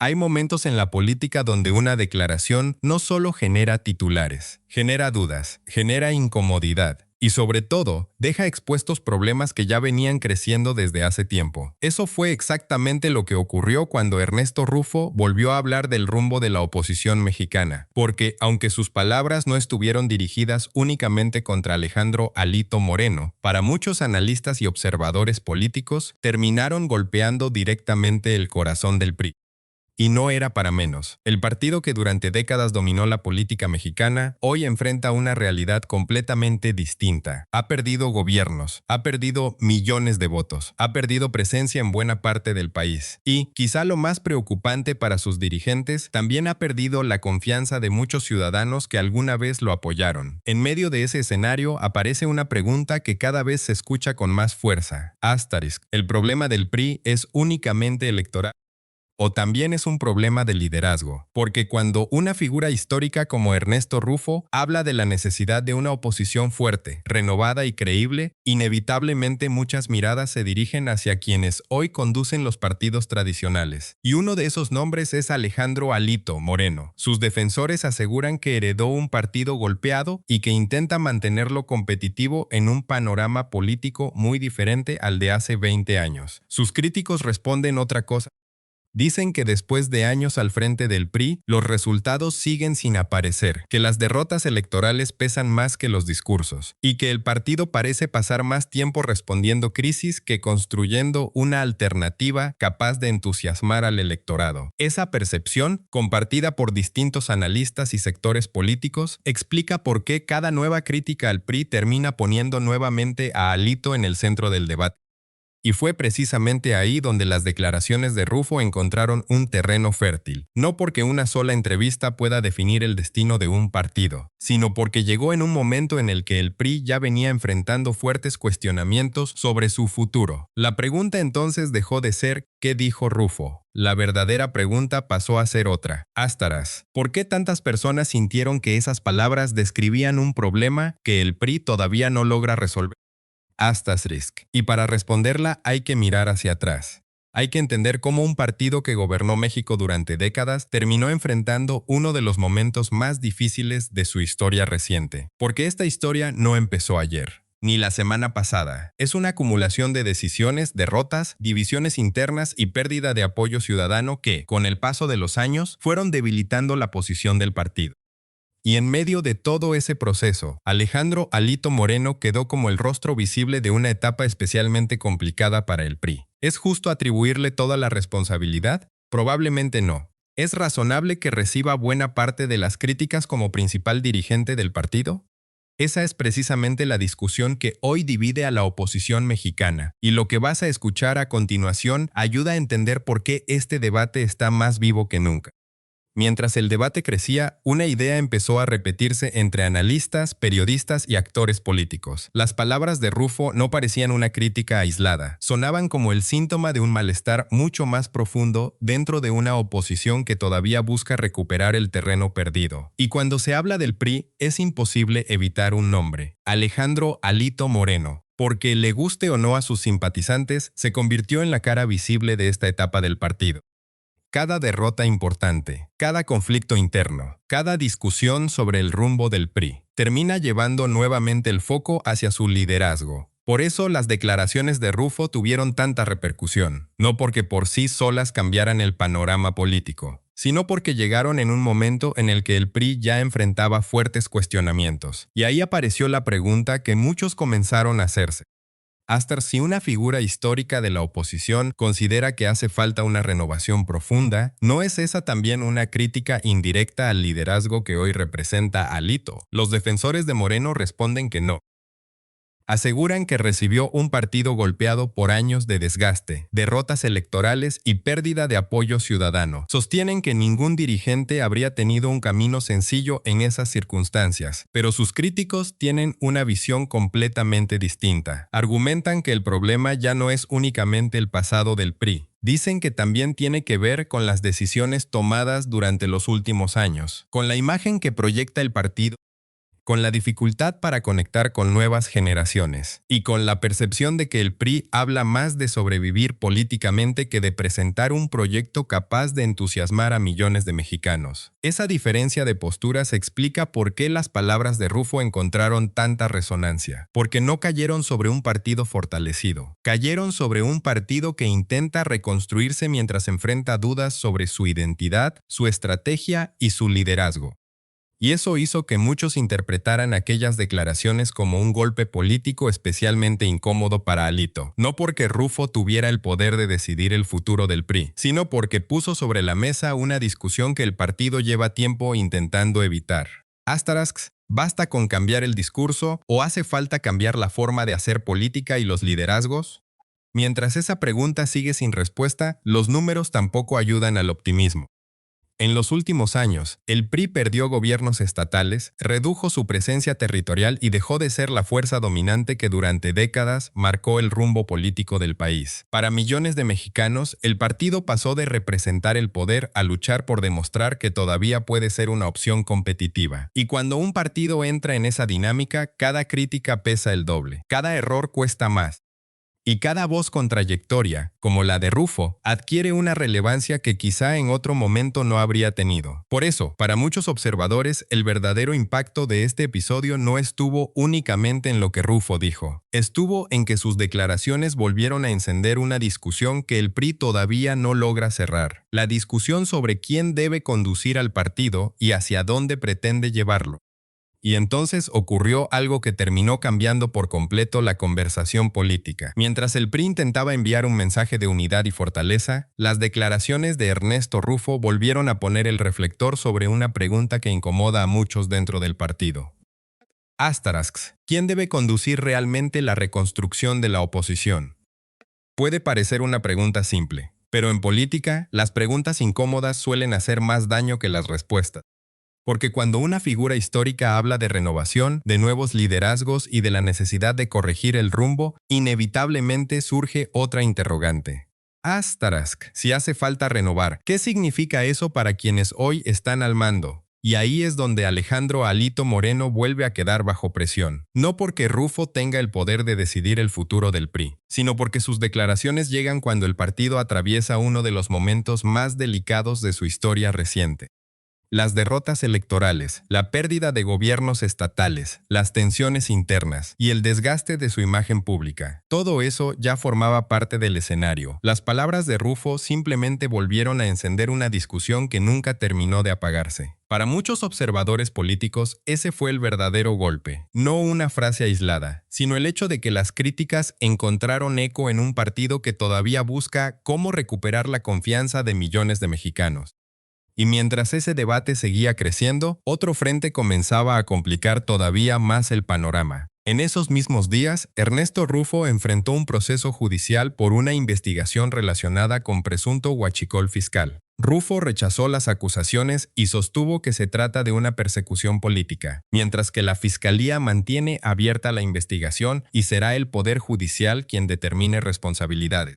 Hay momentos en la política donde una declaración no solo genera titulares, genera dudas, genera incomodidad y sobre todo deja expuestos problemas que ya venían creciendo desde hace tiempo. Eso fue exactamente lo que ocurrió cuando Ernesto Rufo volvió a hablar del rumbo de la oposición mexicana, porque aunque sus palabras no estuvieron dirigidas únicamente contra Alejandro Alito Moreno, para muchos analistas y observadores políticos terminaron golpeando directamente el corazón del PRI. Y no era para menos. El partido que durante décadas dominó la política mexicana, hoy enfrenta una realidad completamente distinta. Ha perdido gobiernos, ha perdido millones de votos, ha perdido presencia en buena parte del país. Y, quizá lo más preocupante para sus dirigentes, también ha perdido la confianza de muchos ciudadanos que alguna vez lo apoyaron. En medio de ese escenario aparece una pregunta que cada vez se escucha con más fuerza. Asterisk, ¿el problema del PRI es únicamente electoral? O también es un problema de liderazgo, porque cuando una figura histórica como Ernesto Rufo habla de la necesidad de una oposición fuerte, renovada y creíble, inevitablemente muchas miradas se dirigen hacia quienes hoy conducen los partidos tradicionales. Y uno de esos nombres es Alejandro Alito Moreno. Sus defensores aseguran que heredó un partido golpeado y que intenta mantenerlo competitivo en un panorama político muy diferente al de hace 20 años. Sus críticos responden otra cosa. Dicen que después de años al frente del PRI, los resultados siguen sin aparecer, que las derrotas electorales pesan más que los discursos, y que el partido parece pasar más tiempo respondiendo crisis que construyendo una alternativa capaz de entusiasmar al electorado. Esa percepción, compartida por distintos analistas y sectores políticos, explica por qué cada nueva crítica al PRI termina poniendo nuevamente a Alito en el centro del debate. Y fue precisamente ahí donde las declaraciones de Rufo encontraron un terreno fértil, no porque una sola entrevista pueda definir el destino de un partido, sino porque llegó en un momento en el que el PRI ya venía enfrentando fuertes cuestionamientos sobre su futuro. La pregunta entonces dejó de ser ¿qué dijo Rufo? La verdadera pregunta pasó a ser otra. Astaras, ¿por qué tantas personas sintieron que esas palabras describían un problema que el PRI todavía no logra resolver? Asterisk. Y para responderla hay que mirar hacia atrás. Hay que entender cómo un partido que gobernó México durante décadas terminó enfrentando uno de los momentos más difíciles de su historia reciente. Porque esta historia no empezó ayer, ni la semana pasada. Es una acumulación de decisiones, derrotas, divisiones internas y pérdida de apoyo ciudadano que, con el paso de los años, fueron debilitando la posición del partido. Y en medio de todo ese proceso, Alejandro Alito Moreno quedó como el rostro visible de una etapa especialmente complicada para el PRI. ¿Es justo atribuirle toda la responsabilidad? Probablemente no. ¿Es razonable que reciba buena parte de las críticas como principal dirigente del partido? Esa es precisamente la discusión que hoy divide a la oposición mexicana, y lo que vas a escuchar a continuación ayuda a entender por qué este debate está más vivo que nunca. Mientras el debate crecía, una idea empezó a repetirse entre analistas, periodistas y actores políticos. Las palabras de Rufo no parecían una crítica aislada, sonaban como el síntoma de un malestar mucho más profundo dentro de una oposición que todavía busca recuperar el terreno perdido. Y cuando se habla del PRI, es imposible evitar un nombre: Alejandro Alito Moreno. Porque le guste o no a sus simpatizantes, se convirtió en la cara visible de esta etapa del partido. Cada derrota importante, cada conflicto interno, cada discusión sobre el rumbo del PRI, termina llevando nuevamente el foco hacia su liderazgo. Por eso las declaraciones de Rufo tuvieron tanta repercusión, no porque por sí solas cambiaran el panorama político, sino porque llegaron en un momento en el que el PRI ya enfrentaba fuertes cuestionamientos. Y ahí apareció la pregunta que muchos comenzaron a hacerse. Hasta si una figura histórica de la oposición considera que hace falta una renovación profunda, ¿no es esa también una crítica indirecta al liderazgo que hoy representa Alito? Los defensores de Moreno responden que no. Aseguran que recibió un partido golpeado por años de desgaste, derrotas electorales y pérdida de apoyo ciudadano. Sostienen que ningún dirigente habría tenido un camino sencillo en esas circunstancias, pero sus críticos tienen una visión completamente distinta. Argumentan que el problema ya no es únicamente el pasado del PRI. Dicen que también tiene que ver con las decisiones tomadas durante los últimos años, con la imagen que proyecta el partido con la dificultad para conectar con nuevas generaciones, y con la percepción de que el PRI habla más de sobrevivir políticamente que de presentar un proyecto capaz de entusiasmar a millones de mexicanos. Esa diferencia de posturas explica por qué las palabras de Rufo encontraron tanta resonancia, porque no cayeron sobre un partido fortalecido, cayeron sobre un partido que intenta reconstruirse mientras enfrenta dudas sobre su identidad, su estrategia y su liderazgo. Y eso hizo que muchos interpretaran aquellas declaraciones como un golpe político especialmente incómodo para Alito, no porque Rufo tuviera el poder de decidir el futuro del PRI, sino porque puso sobre la mesa una discusión que el partido lleva tiempo intentando evitar. Astarasks, ¿basta con cambiar el discurso o hace falta cambiar la forma de hacer política y los liderazgos? Mientras esa pregunta sigue sin respuesta, los números tampoco ayudan al optimismo. En los últimos años, el PRI perdió gobiernos estatales, redujo su presencia territorial y dejó de ser la fuerza dominante que durante décadas marcó el rumbo político del país. Para millones de mexicanos, el partido pasó de representar el poder a luchar por demostrar que todavía puede ser una opción competitiva. Y cuando un partido entra en esa dinámica, cada crítica pesa el doble, cada error cuesta más. Y cada voz con trayectoria, como la de Rufo, adquiere una relevancia que quizá en otro momento no habría tenido. Por eso, para muchos observadores, el verdadero impacto de este episodio no estuvo únicamente en lo que Rufo dijo. Estuvo en que sus declaraciones volvieron a encender una discusión que el PRI todavía no logra cerrar. La discusión sobre quién debe conducir al partido y hacia dónde pretende llevarlo. Y entonces ocurrió algo que terminó cambiando por completo la conversación política. Mientras el PRI intentaba enviar un mensaje de unidad y fortaleza, las declaraciones de Ernesto Rufo volvieron a poner el reflector sobre una pregunta que incomoda a muchos dentro del partido. Astarasks, ¿quién debe conducir realmente la reconstrucción de la oposición? Puede parecer una pregunta simple, pero en política, las preguntas incómodas suelen hacer más daño que las respuestas. Porque cuando una figura histórica habla de renovación, de nuevos liderazgos y de la necesidad de corregir el rumbo, inevitablemente surge otra interrogante. Astarask, si hace falta renovar, ¿qué significa eso para quienes hoy están al mando? Y ahí es donde Alejandro Alito Moreno vuelve a quedar bajo presión. No porque Rufo tenga el poder de decidir el futuro del PRI, sino porque sus declaraciones llegan cuando el partido atraviesa uno de los momentos más delicados de su historia reciente. Las derrotas electorales, la pérdida de gobiernos estatales, las tensiones internas y el desgaste de su imagen pública. Todo eso ya formaba parte del escenario. Las palabras de Rufo simplemente volvieron a encender una discusión que nunca terminó de apagarse. Para muchos observadores políticos, ese fue el verdadero golpe. No una frase aislada, sino el hecho de que las críticas encontraron eco en un partido que todavía busca cómo recuperar la confianza de millones de mexicanos. Y mientras ese debate seguía creciendo, otro frente comenzaba a complicar todavía más el panorama. En esos mismos días, Ernesto Rufo enfrentó un proceso judicial por una investigación relacionada con presunto huachicol fiscal. Rufo rechazó las acusaciones y sostuvo que se trata de una persecución política, mientras que la Fiscalía mantiene abierta la investigación y será el Poder Judicial quien determine responsabilidades.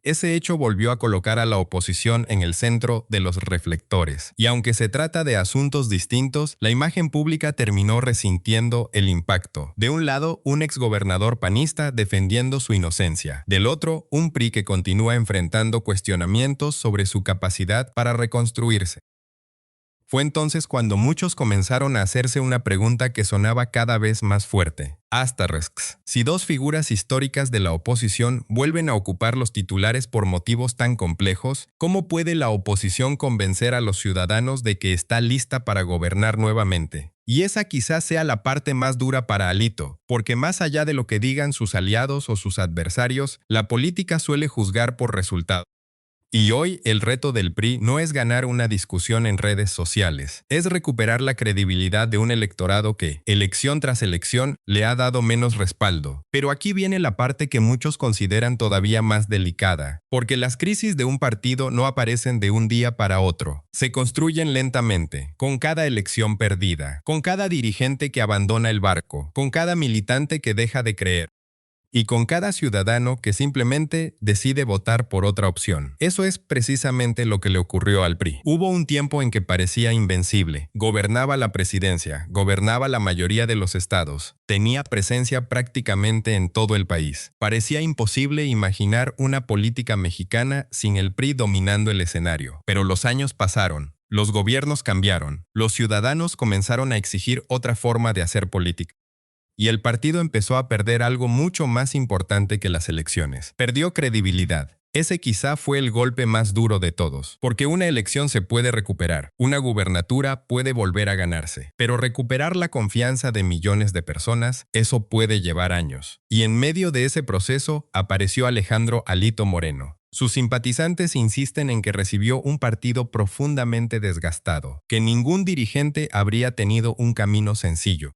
Ese hecho volvió a colocar a la oposición en el centro de los reflectores, y aunque se trata de asuntos distintos, la imagen pública terminó resintiendo el impacto. De un lado, un exgobernador panista defendiendo su inocencia. Del otro, un PRI que continúa enfrentando cuestionamientos sobre su capacidad para reconstruirse. Fue entonces cuando muchos comenzaron a hacerse una pregunta que sonaba cada vez más fuerte. Astarasks, si dos figuras históricas de la oposición vuelven a ocupar los titulares por motivos tan complejos, ¿cómo puede la oposición convencer a los ciudadanos de que está lista para gobernar nuevamente? Y esa quizás sea la parte más dura para Alito, porque más allá de lo que digan sus aliados o sus adversarios, la política suele juzgar por resultados. Y hoy el reto del PRI no es ganar una discusión en redes sociales, es recuperar la credibilidad de un electorado que, elección tras elección, le ha dado menos respaldo. Pero aquí viene la parte que muchos consideran todavía más delicada, porque las crisis de un partido no aparecen de un día para otro, se construyen lentamente, con cada elección perdida, con cada dirigente que abandona el barco, con cada militante que deja de creer. y con cada ciudadano que simplemente decide votar por otra opción. Eso es precisamente lo que le ocurrió al PRI. Hubo un tiempo en que parecía invencible, gobernaba la presidencia, gobernaba la mayoría de los estados, tenía presencia prácticamente en todo el país. Parecía imposible imaginar una política mexicana sin el PRI dominando el escenario. Pero los años pasaron, los gobiernos cambiaron, los ciudadanos comenzaron a exigir otra forma de hacer política. Y el partido empezó a perder algo mucho más importante que las elecciones. Perdió credibilidad. Ese quizá fue el golpe más duro de todos, porque una elección se puede recuperar, una gubernatura puede volver a ganarse, pero recuperar la confianza de millones de personas, eso puede llevar años. Y en medio de ese proceso apareció Alejandro Alito Moreno. Sus simpatizantes insisten en que recibió un partido profundamente desgastado, que ningún dirigente habría tenido un camino sencillo,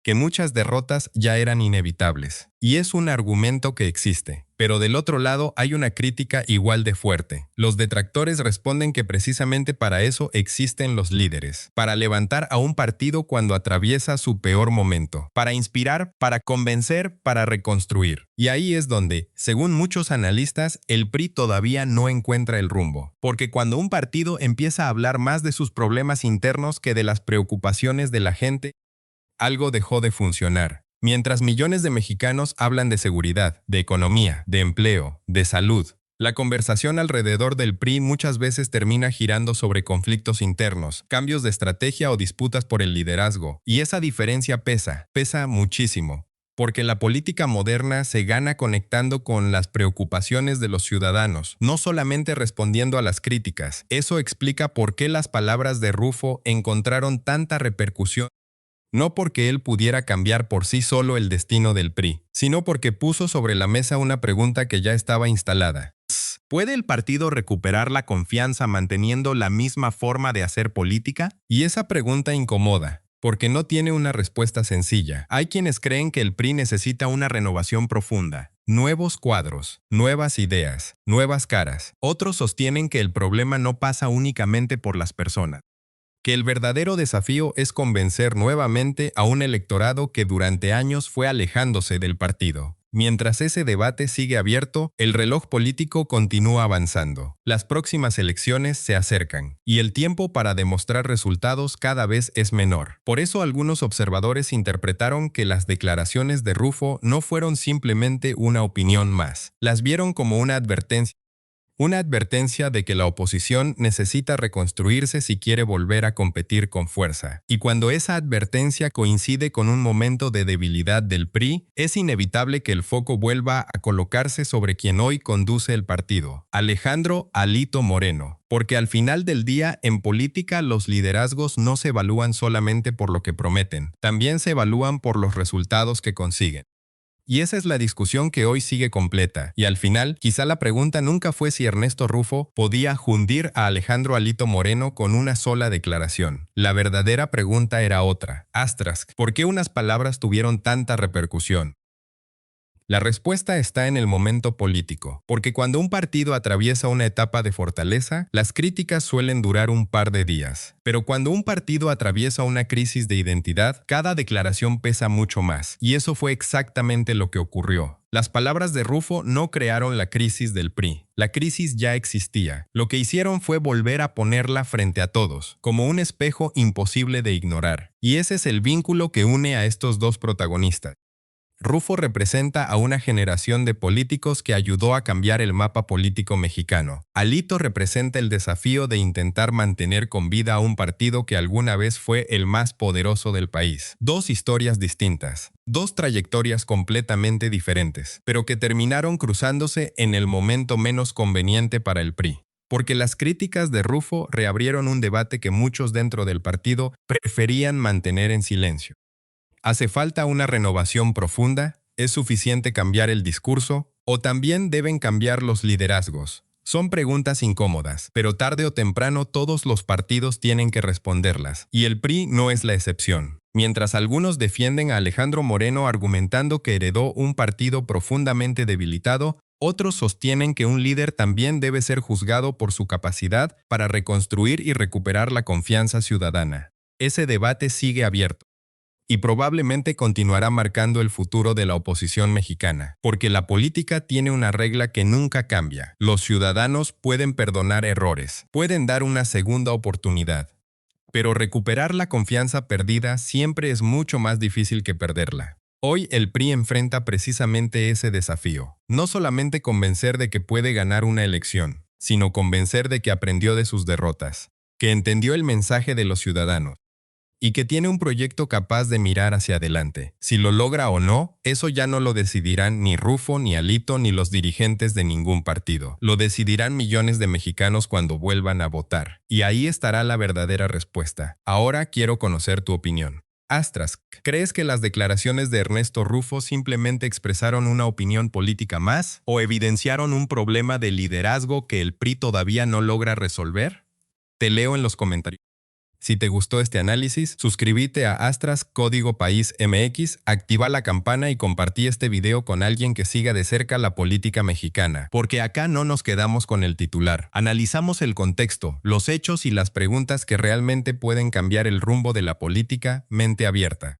que muchas derrotas ya eran inevitables. Y es un argumento que existe. Pero del otro lado hay una crítica igual de fuerte. Los detractores responden que precisamente para eso existen los líderes, para levantar a un partido cuando atraviesa su peor momento, para inspirar, para convencer, para reconstruir. Y ahí es donde, según muchos analistas, el PRI todavía no encuentra el rumbo. Porque cuando un partido empieza a hablar más de sus problemas internos que de las preocupaciones de la gente, algo dejó de funcionar. Mientras millones de mexicanos hablan de seguridad, de economía, de empleo, de salud, la conversación alrededor del PRI muchas veces termina girando sobre conflictos internos, cambios de estrategia o disputas por el liderazgo. Y esa diferencia pesa muchísimo. Porque la política moderna se gana conectando con las preocupaciones de los ciudadanos, no solamente respondiendo a las críticas. Eso explica por qué las palabras de Rufo encontraron tanta repercusión. No porque él pudiera cambiar por sí solo el destino del PRI, sino porque puso sobre la mesa una pregunta que ya estaba instalada. ¿Puede el partido recuperar la confianza manteniendo la misma forma de hacer política? Y esa pregunta incomoda, porque no tiene una respuesta sencilla. Hay quienes creen que el PRI necesita una renovación profunda, nuevos cuadros, nuevas ideas, nuevas caras. Otros sostienen que el problema no pasa únicamente por las personas, que el verdadero desafío es convencer nuevamente a un electorado que durante años fue alejándose del partido. Mientras ese debate sigue abierto, el reloj político continúa avanzando. Las próximas elecciones se acercan, y el tiempo para demostrar resultados cada vez es menor. Por eso algunos observadores interpretaron que las declaraciones de Rufo no fueron simplemente una opinión más. Las vieron como una advertencia. Una advertencia de que la oposición necesita reconstruirse si quiere volver a competir con fuerza. Y cuando esa advertencia coincide con un momento de debilidad del PRI, es inevitable que el foco vuelva a colocarse sobre quien hoy conduce el partido, Alejandro Alito Moreno. Porque al final del día, en política, los liderazgos no se evalúan solamente por lo que prometen, también se evalúan por los resultados que consiguen. Y esa es la discusión que hoy sigue completa. Y al final, quizá la pregunta nunca fue si Ernesto Rufo podía hundir a Alejandro Alito Moreno con una sola declaración. La verdadera pregunta era otra. Astrask, ¿por qué unas palabras tuvieron tanta repercusión? La respuesta está en el momento político, porque cuando un partido atraviesa una etapa de fortaleza, las críticas suelen durar un par de días. Pero cuando un partido atraviesa una crisis de identidad, cada declaración pesa mucho más. Y eso fue exactamente lo que ocurrió. Las palabras de Rufo no crearon la crisis del PRI. La crisis ya existía. Lo que hicieron fue volver a ponerla frente a todos, como un espejo imposible de ignorar. Y ese es el vínculo que une a estos dos protagonistas. Rufo representa a una generación de políticos que ayudó a cambiar el mapa político mexicano. Alito representa el desafío de intentar mantener con vida a un partido que alguna vez fue el más poderoso del país. Dos historias distintas, dos trayectorias completamente diferentes, pero que terminaron cruzándose en el momento menos conveniente para el PRI. Porque las críticas de Rufo reabrieron un debate que muchos dentro del partido preferían mantener en silencio. ¿Hace falta una renovación profunda? ¿Es suficiente cambiar el discurso? ¿O también deben cambiar los liderazgos? Son preguntas incómodas, pero tarde o temprano todos los partidos tienen que responderlas, y el PRI no es la excepción. Mientras algunos defienden a Alejandro Moreno argumentando que heredó un partido profundamente debilitado, otros sostienen que un líder también debe ser juzgado por su capacidad para reconstruir y recuperar la confianza ciudadana. Ese debate sigue abierto. y probablemente continuará marcando el futuro de la oposición mexicana, porque la política tiene una regla que nunca cambia. Los ciudadanos pueden perdonar errores, pueden dar una segunda oportunidad, pero recuperar la confianza perdida siempre es mucho más difícil que perderla. Hoy el PRI enfrenta precisamente ese desafío, no solamente convencer de que puede ganar una elección, sino convencer de que aprendió de sus derrotas, que entendió el mensaje de los ciudadanos, y que tiene un proyecto capaz de mirar hacia adelante. Si lo logra o no, eso ya no lo decidirán ni Rufo, ni Alito, ni los dirigentes de ningún partido. Lo decidirán millones de mexicanos cuando vuelvan a votar. Y ahí estará la verdadera respuesta. Ahora quiero conocer tu opinión. Astras, ¿crees que las declaraciones de Ernesto Rufo simplemente expresaron una opinión política más o evidenciaron un problema de liderazgo que el PRI todavía no logra resolver? Te leo en los comentarios. Si te gustó este análisis, suscríbete a Astras Código País MX, activa la campana y compartí este video con alguien que siga de cerca la política mexicana. Porque acá no nos quedamos con el titular. Analizamos el contexto, los hechos y las preguntas que realmente pueden cambiar el rumbo de la política. Mente abierta.